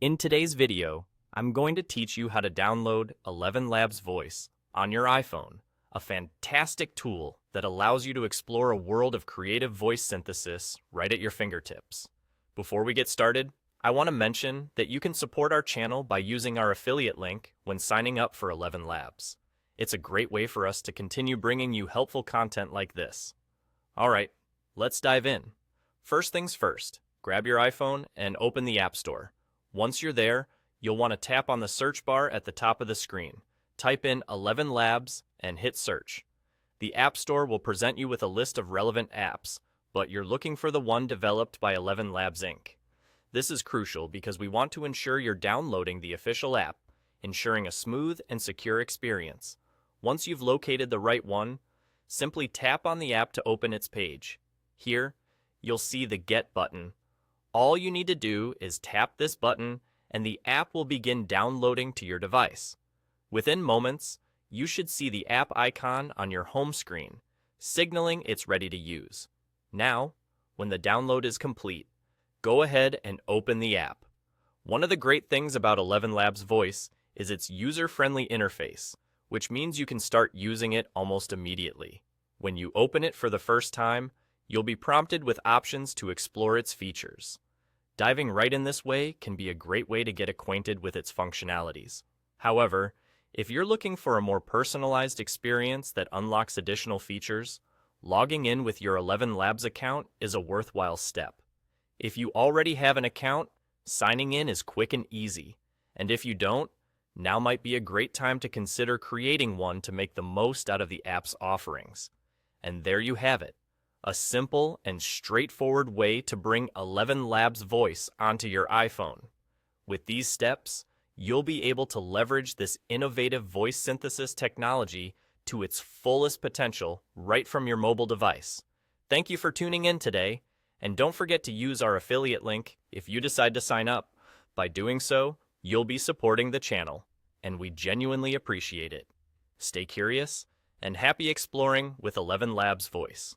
In today's video, I'm going to teach you how to download ElevenLabs Voice on your iPhone, a fantastic tool that allows you to explore a world of creative voice synthesis right at your fingertips. Before we get started, I want to mention that you can support our channel by using our affiliate link when signing up for ElevenLabs. It's a great way for us to continue bringing you helpful content like this. All right, let's dive in. First things first, grab your iPhone and open the App Store. Once you're there, you'll want to tap on the search bar at the top of the screen. Type in ElevenLabs and hit search. The App Store will present you with a list of relevant apps, but you're looking for the one developed by ElevenLabs Inc. This is crucial because we want to ensure you're downloading the official app, ensuring a smooth and secure experience. Once you've located the right one, simply tap on the app to open its page. Here, you'll see the Get button. All you need to do is tap this button and the app will begin downloading to your device. Within moments, you should see the app icon on your home screen, signaling it's ready to use. Now, when the download is complete, go ahead and open the app. One of the great things about ElevenLabs Voice is its user-friendly interface, which means you can start using it almost immediately. When you open it for the first time, you'll be prompted with options to explore its features. Diving right in this way can be a great way to get acquainted with its functionalities. However, if you're looking for a more personalized experience that unlocks additional features, logging in with your ElevenLabs account is a worthwhile step. If you already have an account, signing in is quick and easy. And if you don't, now might be a great time to consider creating one to make the most out of the app's offerings. And there you have it. A simple and straightforward way to bring ElevenLabs Voice onto your iPhone. With these steps, you'll be able to leverage this innovative voice synthesis technology to its fullest potential right from your mobile device. Thank you for tuning in today, and don't forget to use our affiliate link if you decide to sign up. By doing so, you'll be supporting the channel, and we genuinely appreciate it. Stay curious and happy exploring with ElevenLabs Voice.